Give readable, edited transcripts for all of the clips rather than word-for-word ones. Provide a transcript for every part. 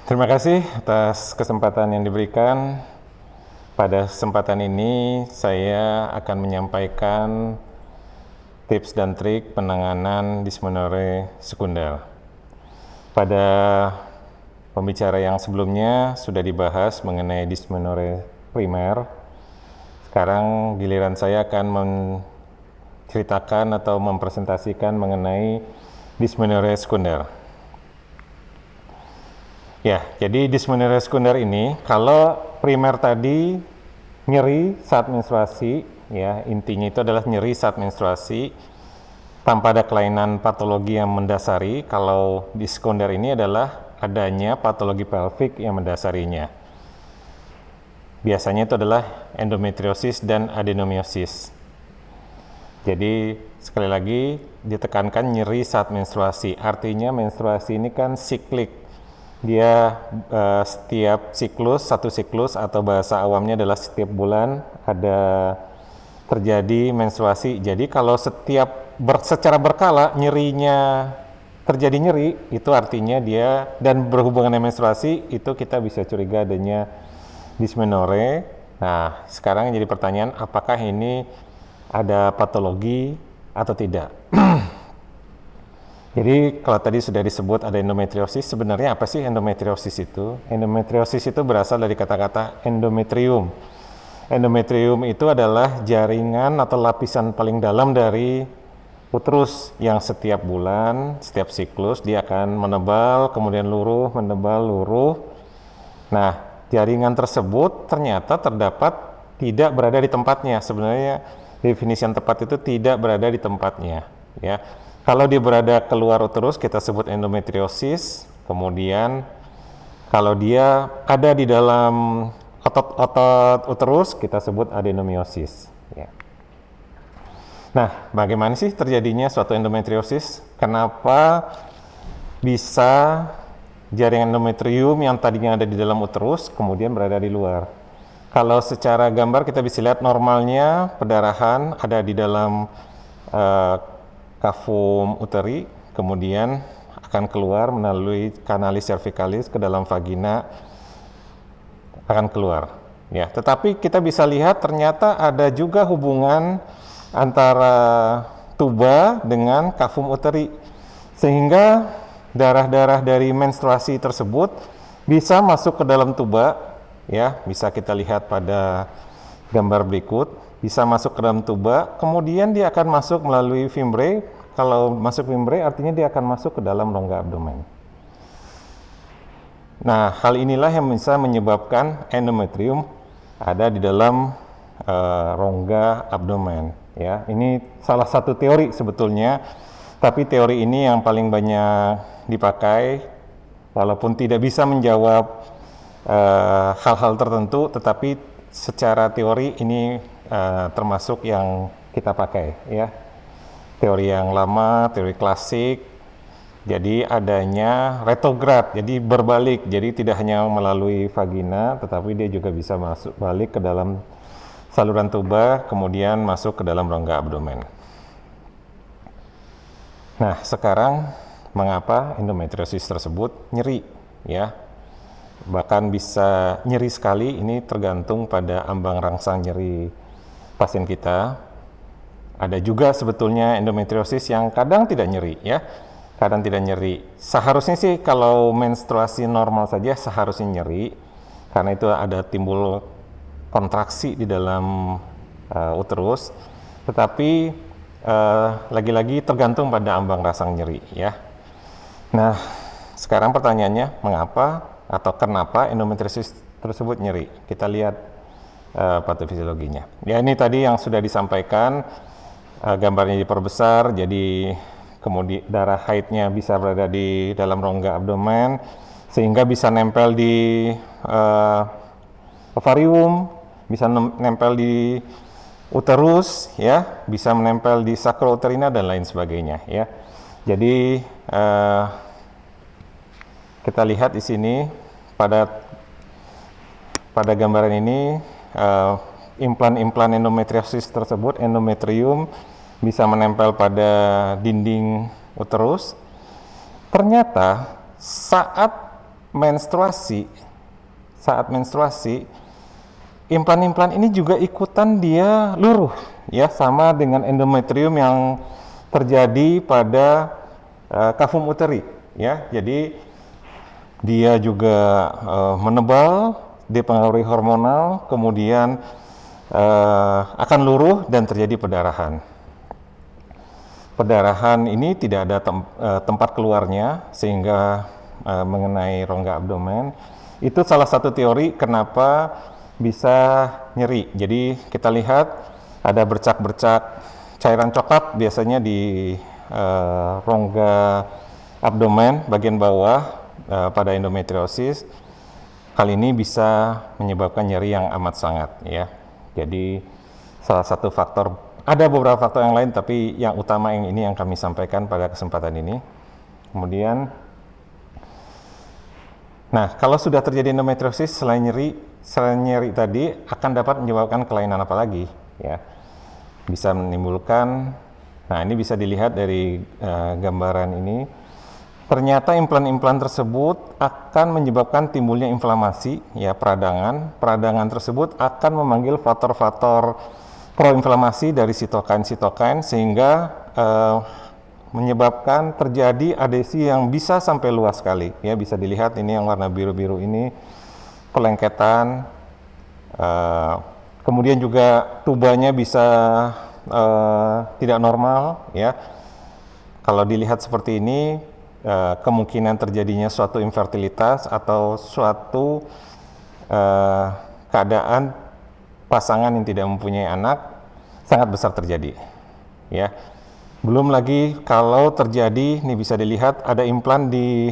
Terima kasih atas kesempatan yang diberikan. Pada kesempatan ini saya akan menyampaikan tips dan trik penanganan dismenore sekunder. Pada pembicara yang sebelumnya sudah dibahas mengenai dismenore primer. Sekarang giliran saya akan menceritakan atau mempresentasikan mengenai dismenore sekunder. Ya, jadi dismenore sekunder ini, kalau primer tadi nyeri saat menstruasi, ya intinya itu adalah nyeri saat menstruasi tanpa ada kelainan patologi yang mendasari. Kalau di sekunder ini adalah adanya patologi pelvik yang mendasarinya. Biasanya itu adalah endometriosis dan adenomiosis. Jadi sekali lagi ditekankan nyeri saat menstruasi, artinya menstruasi ini kan siklik. Dia setiap siklus, satu siklus atau bahasa awamnya adalah setiap bulan ada terjadi menstruasi. Jadi kalau secara berkala nyerinya terjadi nyeri, itu artinya dia dan berhubungan dengan menstruasi, itu kita bisa curiga adanya dismenore. Nah, sekarang jadi pertanyaan, apakah ini ada patologi atau tidak? Jadi kalau tadi sudah disebut ada endometriosis, sebenarnya apa sih endometriosis itu? Endometriosis itu berasal dari kata-kata endometrium. Endometrium itu adalah jaringan atau lapisan paling dalam dari uterus yang setiap bulan, setiap siklus dia akan menebal, kemudian luruh, menebal, luruh. Nah, jaringan tersebut ternyata terdapat tidak berada di tempatnya. Sebenarnya definisi yang tepat itu tidak berada di tempatnya, ya. Kalau dia berada keluar uterus kita sebut endometriosis, kemudian kalau dia ada di dalam otot-otot uterus kita sebut adenomiosis. Ya. Nah, bagaimana sih terjadinya suatu endometriosis? Kenapa bisa jaringan endometrium yang tadinya ada di dalam uterus kemudian berada di luar? Kalau secara gambar kita bisa lihat normalnya pendarahan ada di dalam kafum uteri, kemudian akan keluar melalui kanalis cervicalis ke dalam vagina, akan keluar. Ya, tetapi kita bisa lihat ternyata ada juga hubungan antara tuba dengan kafum uteri, sehingga darah-darah dari menstruasi tersebut bisa masuk ke dalam tuba. Ya, bisa kita lihat pada gambar berikut. Bisa masuk ke dalam tuba, kemudian dia akan masuk melalui fimbre. Kalau masuk fimbre artinya dia akan masuk ke dalam rongga abdomen. Nah, hal inilah yang bisa menyebabkan endometrium ada di dalam rongga abdomen. Ya, ini salah satu teori sebetulnya, tapi teori ini yang paling banyak dipakai, walaupun tidak bisa menjawab hal-hal tertentu, tetapi secara teori ini termasuk yang kita pakai, ya. Teori yang lama, teori klasik. Jadi adanya retrograd, jadi berbalik. Jadi tidak hanya melalui vagina, tetapi dia juga bisa masuk balik ke dalam saluran tuba, kemudian masuk ke dalam rongga abdomen. Nah, sekarang mengapa endometriosis tersebut nyeri, ya? Bahkan bisa nyeri sekali, ini tergantung pada ambang rangsang nyeri pasien kita. Ada juga sebetulnya endometriosis yang kadang tidak nyeri, ya. Kadang tidak nyeri. Seharusnya sih kalau menstruasi normal saja seharusnya nyeri, karena itu ada timbul kontraksi di dalam uterus. Tetapi lagi-lagi tergantung pada ambang rangsang nyeri, ya. Nah, sekarang pertanyaannya, mengapa atau kenapa endometriosis tersebut nyeri? Kita lihat patofisiologinya. Ya, ini tadi yang sudah disampaikan, gambarnya diperbesar, jadi kemudian darah haidnya bisa berada di dalam rongga abdomen, sehingga bisa nempel di ovarium, bisa nempel di uterus, ya, bisa menempel di sakrouterina dan lain sebagainya, ya. Jadi kita lihat di sini pada gambaran ini implan-implan endometriosis tersebut, endometrium bisa menempel pada dinding uterus. Ternyata saat menstruasi, saat menstruasi, implan-implan ini juga ikutan dia luruh, ya, sama dengan endometrium yang terjadi pada kafum uteri, ya. Jadi dia juga menebal, dipengaruhi hormonal, kemudian akan luruh dan terjadi perdarahan. Perdarahan ini tidak ada tempat keluarnya, sehingga mengenai rongga abdomen. Itu salah satu teori kenapa bisa nyeri. Jadi kita lihat ada bercak-bercak cairan coklat biasanya di rongga abdomen bagian bawah pada endometriosis. Hal ini bisa menyebabkan nyeri yang amat sangat, ya. Jadi salah satu faktor, ada beberapa faktor yang lain, tapi yang utama yang ini yang kami sampaikan pada kesempatan ini. Kemudian, nah, kalau sudah terjadi endometriosis, selain nyeri tadi akan dapat menyebabkan kelainan apa lagi, ya. Bisa menimbulkan, nah ini bisa dilihat dari gambaran ini. Ternyata implan-implan tersebut akan menyebabkan timbulnya inflamasi, ya, peradangan. Peradangan tersebut akan memanggil faktor-faktor proinflamasi dari sitokain-sitokain, sehingga menyebabkan terjadi adesi yang bisa sampai luas sekali, ya. Bisa dilihat ini yang warna biru-biru ini pelengketan, kemudian juga tubanya bisa tidak normal, ya. Kalau dilihat seperti ini, kemungkinan terjadinya suatu infertilitas atau suatu keadaan pasangan yang tidak mempunyai anak sangat besar terjadi, ya. Belum lagi kalau terjadi, ini bisa dilihat ada implan di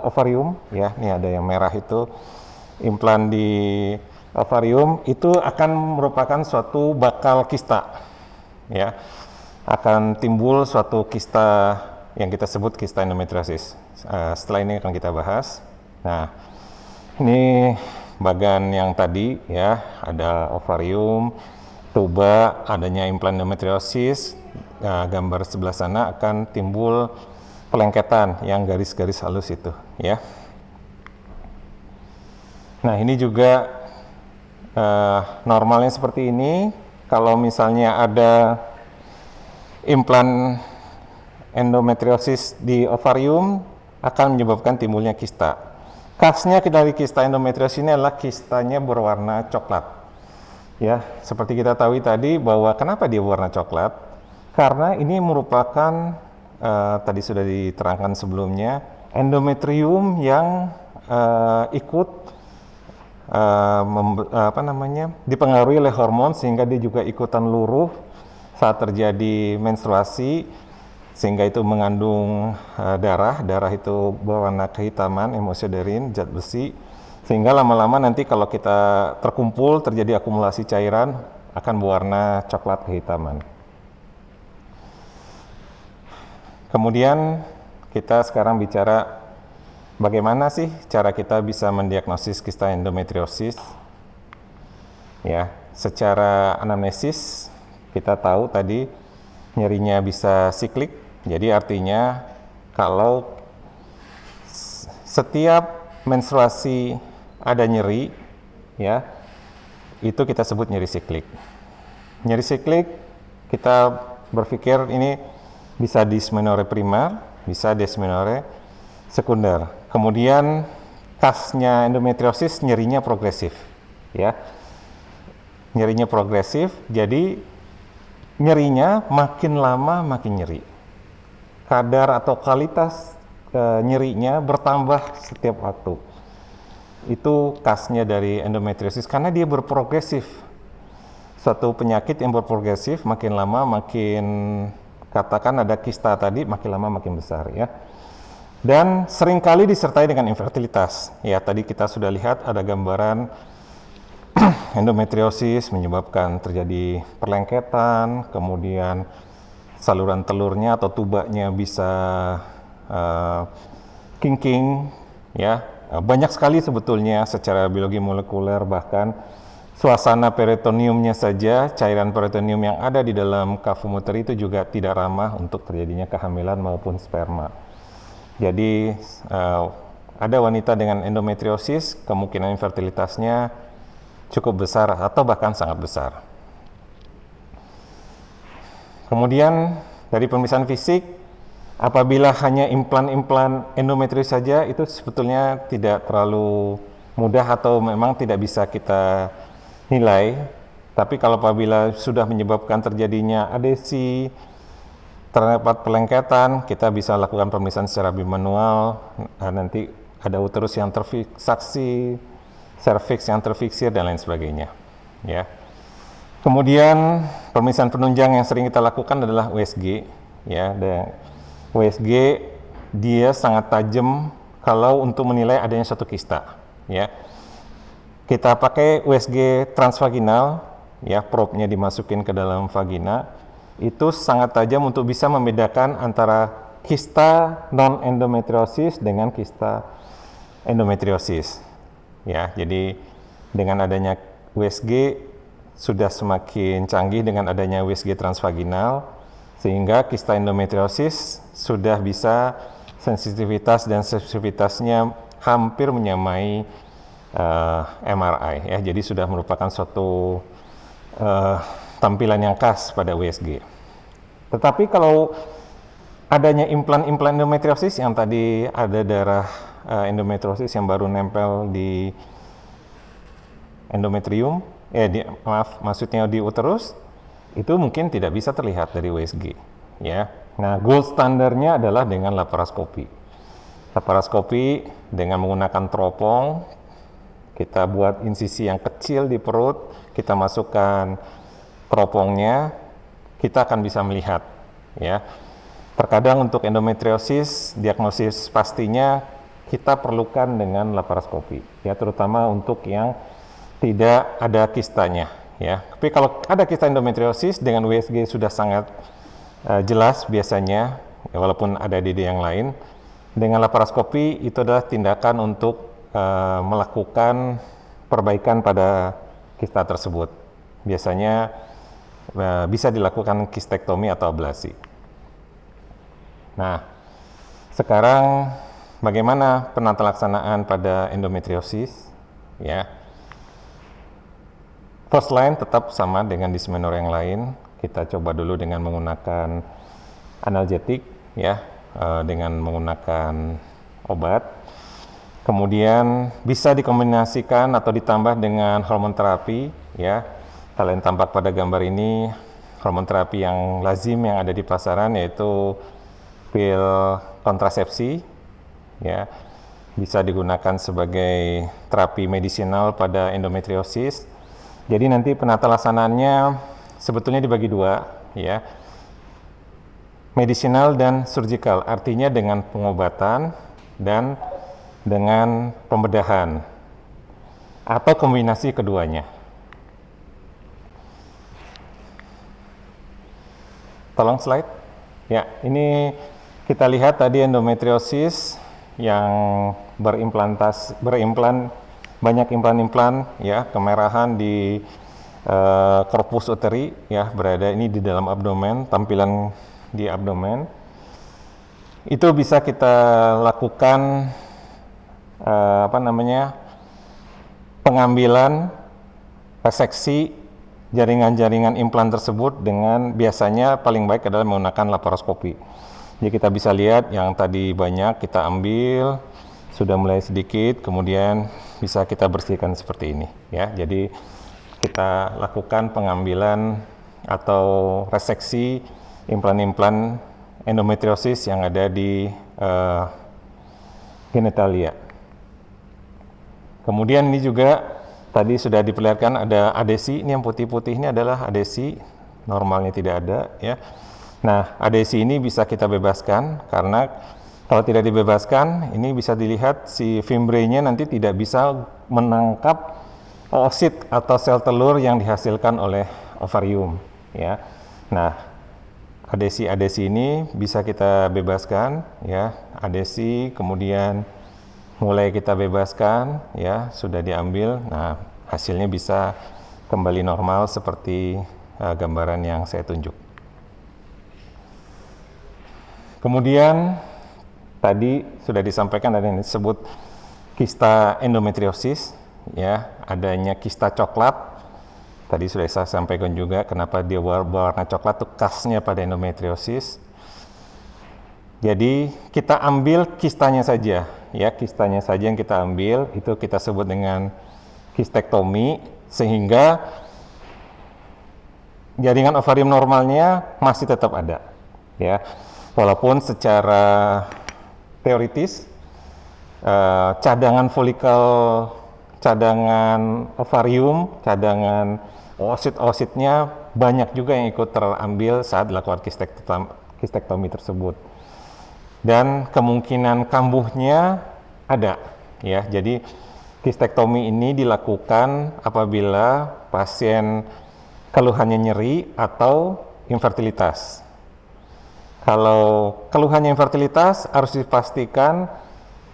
ovarium, ya. Ini ada yang merah itu implan di ovarium, itu akan merupakan suatu bakal kista, ya. Akan timbul suatu kista yang kita sebut kista endometriosis. Setelah ini akan kita bahas. Nah, ini bagian yang tadi, ya, ada ovarium, tuba, adanya implan endometriosis. Gambar sebelah sana akan timbul pelengketan yang garis-garis halus itu, ya. Nah, ini juga normalnya seperti ini. Kalau misalnya ada implan endometriosis di ovarium, akan menyebabkan timbulnya kista. Khasnya dari kista endometriosis ini adalah kistanya berwarna coklat, ya. Seperti kita tahu tadi bahwa kenapa dia berwarna coklat, karena ini merupakan tadi sudah diterangkan sebelumnya, endometrium yang ikut dipengaruhi oleh hormon, sehingga dia juga ikutan luruh saat terjadi menstruasi, sehingga itu mengandung darah itu berwarna kehitaman, hemosiderin, zat besi, sehingga lama-lama nanti kalau kita terkumpul terjadi akumulasi cairan akan berwarna coklat kehitaman. Kemudian kita sekarang bicara bagaimana sih cara kita bisa mendiagnosis kista endometriosis, ya. Secara anamnesis kita tahu tadi nyerinya bisa siklik. Jadi artinya kalau setiap menstruasi ada nyeri, ya, itu kita sebut nyeri siklik. Nyeri siklik kita berpikir ini bisa dysmenorrhea primer, bisa dysmenorrhea sekunder. Kemudian khasnya endometriosis nyerinya progresif, ya. Nyerinya progresif, jadi nyerinya makin lama makin nyeri. Kadar atau kualitas nyerinya bertambah setiap waktu. Itu khasnya dari endometriosis karena dia berprogresif. Suatu penyakit yang berprogresif, makin lama makin, katakan ada kista tadi, makin lama makin besar, ya. Dan seringkali disertai dengan infertilitas. Ya, tadi kita sudah lihat ada gambaran endometriosis menyebabkan terjadi perlengketan, kemudian saluran telurnya atau tubanya bisa kinking, ya. Banyak sekali sebetulnya secara biologi molekuler, bahkan suasana peritoneumnya saja, cairan peritoneum yang ada di dalam kafum uteri itu juga tidak ramah untuk terjadinya kehamilan maupun sperma. Jadi ada wanita dengan endometriosis, kemungkinan infertilitasnya cukup besar atau bahkan sangat besar. Kemudian dari pemeriksaan fisik, apabila hanya implan-implan endometriosis saja, itu sebetulnya tidak terlalu mudah atau memang tidak bisa kita nilai. Tapi kalau apabila sudah menyebabkan terjadinya adesi, terdapat pelengketan, kita bisa lakukan pemeriksaan secara bimanual. Nanti ada uterus yang terfiksasi, serviks yang terfiksir, dan lain sebagainya. Ya. Kemudian pemeriksaan penunjang yang sering kita lakukan adalah USG. Ya, dan USG dia sangat tajam kalau untuk menilai adanya suatu kista. Ya, kita pakai USG transvaginal, ya, probe-nya dimasukin ke dalam vagina, itu sangat tajam untuk bisa membedakan antara kista non endometriosis dengan kista endometriosis. Ya, jadi dengan adanya USG sudah semakin canggih dengan adanya USG transvaginal, sehingga kista endometriosis sudah bisa sensitivitas dan spesifitasnya hampir menyamai MRI, ya. Jadi sudah merupakan suatu tampilan yang khas pada USG. Tetapi kalau adanya implan-implan endometriosis yang tadi ada darah endometriosis yang baru nempel di endometrium, maksudnya di uterus, itu mungkin tidak bisa terlihat dari USG. Ya, nah gold standarnya adalah dengan laparoskopi. Laparoskopi dengan menggunakan teropong, kita buat insisi yang kecil di perut, kita masukkan teropongnya, kita akan bisa melihat. Ya, terkadang untuk endometriosis diagnosis pastinya kita perlukan dengan laparoskopi. Ya, terutama untuk yang tidak ada kistanya, ya. Tapi kalau ada kista endometriosis dengan USG sudah sangat jelas biasanya, ya, walaupun ada DD yang lain. Dengan laparoskopi itu adalah tindakan untuk melakukan perbaikan pada kista tersebut. Biasanya bisa dilakukan kistektomi atau ablasi. Nah, sekarang bagaimana penata laksanaan pada endometriosis? Ya. First line tetap sama dengan dismenor yang lain. Kita coba dulu dengan menggunakan analgetik, ya, dengan menggunakan obat. Kemudian bisa dikombinasikan atau ditambah dengan hormon terapi, ya. Kalian tampak pada gambar ini hormon terapi yang lazim yang ada di pasaran, yaitu pil kontrasepsi, ya. Bisa digunakan sebagai terapi medisinal pada endometriosis. Jadi nanti penata laksanaannya sebetulnya dibagi dua, ya, medisinal dan surgical, artinya dengan pengobatan dan dengan pembedahan, atau kombinasi keduanya. Tolong slide. Ya, ini kita lihat tadi endometriosis yang berimplan banyak implan-implan, ya, kemerahan di corpus uteri, ya, berada ini di dalam abdomen, tampilan di abdomen. Itu bisa kita lakukan pengambilan reseksi jaringan-jaringan implan tersebut dengan biasanya paling baik adalah menggunakan laparoskopi. Jadi kita bisa lihat yang tadi banyak kita ambil, sudah mulai sedikit, kemudian bisa kita bersihkan seperti ini, ya. Jadi kita lakukan pengambilan atau reseksi implan-implan endometriosis yang ada di genitalia. Kemudian ini juga tadi sudah diperlihatkan ada adesi. Ini yang putih-putih ini adalah adesi, normalnya tidak ada, ya. Nah, adesi ini bisa kita bebaskan karena kalau tidak dibebaskan, ini bisa dilihat si fimbrianya nanti tidak bisa menangkap oosit atau sel telur yang dihasilkan oleh ovarium, ya. Nah, adesi-adesi ini bisa kita bebaskan, ya. Adesi kemudian mulai kita bebaskan, ya, sudah diambil. Nah, hasilnya bisa kembali normal seperti gambaran yang saya tunjuk. Kemudian tadi sudah disampaikan ada yang disebut kista endometriosis, ya, adanya kista coklat. Tadi sudah saya sampaikan juga kenapa dia berwarna coklat itu khasnya pada endometriosis. Jadi kita ambil kistanya saja, ya, kistanya saja yang kita ambil, itu kita sebut dengan kistektomi, sehingga jaringan ovarium normalnya masih tetap ada, ya. Walaupun secara teoritis cadangan folikel, cadangan ovarium, cadangan oosit-oositnya banyak juga yang ikut terambil saat dilakukan kistektomi tersebut. Dan kemungkinan kambuhnya ada, ya. Jadi kistektomi ini dilakukan apabila pasien keluhannya nyeri atau infertilitas. Kalau keluhannya infertilitas, harus dipastikan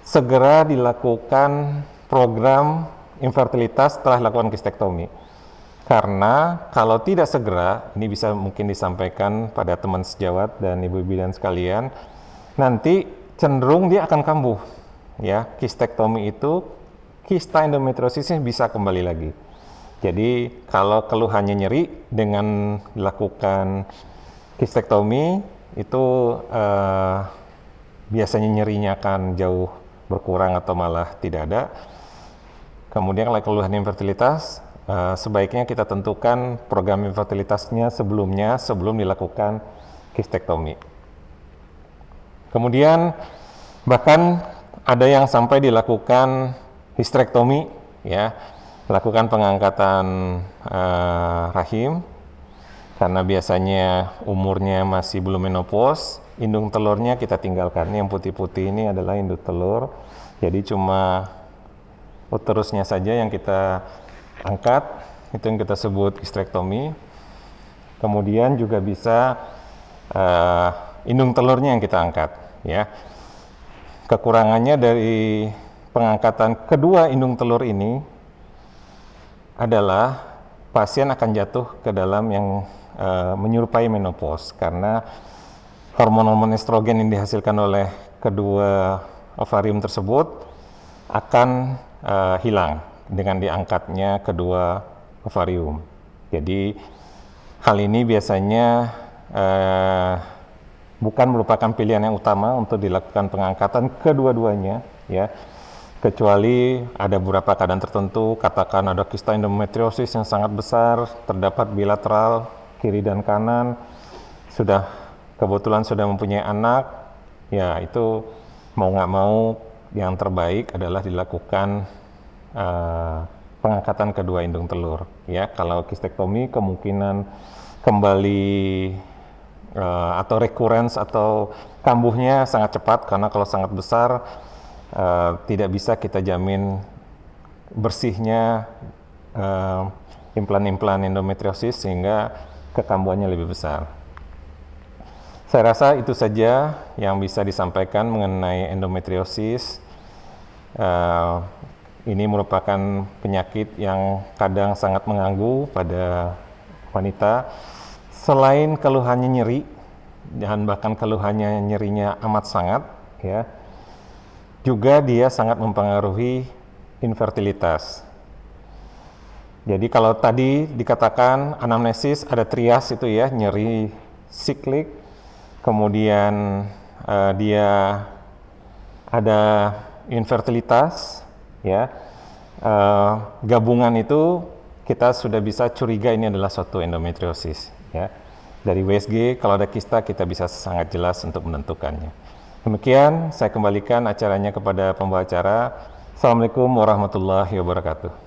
segera dilakukan program infertilitas setelah dilakukan kistektomi. Karena kalau tidak segera, ini bisa mungkin disampaikan pada teman sejawat dan ibu-ibu dan sekalian, nanti cenderung dia akan kambuh, ya. Kistektomi itu kista endometriosisnya bisa kembali lagi. Jadi kalau keluhannya nyeri dengan dilakukan kistektomi itu biasanya nyerinya akan jauh berkurang atau malah tidak ada. Kemudian kalau keluhan infertilitas, sebaiknya kita tentukan program infertilitasnya sebelum dilakukan kistektomi. Kemudian bahkan ada yang sampai dilakukan histerektomi, ya, lakukan pengangkatan rahim karena biasanya umurnya masih belum menopause. Indung telurnya kita tinggalkan. Yang putih-putih ini adalah indung telur, jadi cuma uterusnya saja yang kita angkat, itu yang kita sebut histerektomi. Kemudian juga bisa indung telurnya yang kita angkat, ya. Kekurangannya dari pengangkatan kedua indung telur ini adalah pasien akan jatuh ke dalam yang menyerupai menopause karena hormon-hormon estrogen yang dihasilkan oleh kedua ovarium tersebut akan hilang dengan diangkatnya kedua ovarium. Jadi hal ini biasanya bukan merupakan pilihan yang utama untuk dilakukan pengangkatan kedua-duanya, ya. Kecuali ada beberapa keadaan tertentu, katakan ada kista endometriosis yang sangat besar, terdapat bilateral kiri dan kanan, kebetulan sudah mempunyai anak, ya itu mau nggak mau yang terbaik adalah dilakukan pengangkatan kedua indung telur, ya. Kalau kistektomi kemungkinan kembali atau recurrence atau kambuhnya sangat cepat, karena kalau sangat besar tidak bisa kita jamin bersihnya implan-implan endometriosis sehingga kekambuhannya lebih besar. Saya rasa itu saja yang bisa disampaikan mengenai endometriosis. Ini merupakan penyakit yang kadang sangat mengganggu pada wanita. Selain keluhannya nyeri, dan bahkan keluhannya nyerinya amat sangat, ya, juga dia sangat mempengaruhi infertilitas. Jadi kalau tadi dikatakan anamnesis ada trias itu, ya, nyeri siklik, kemudian dia ada infertilitas, ya, gabungan itu kita sudah bisa curiga ini adalah suatu endometriosis, ya. Dari USG kalau ada kista kita bisa sangat jelas untuk menentukannya. Demikian saya kembalikan acaranya kepada pembawa acara. Assalamualaikum warahmatullahi wabarakatuh.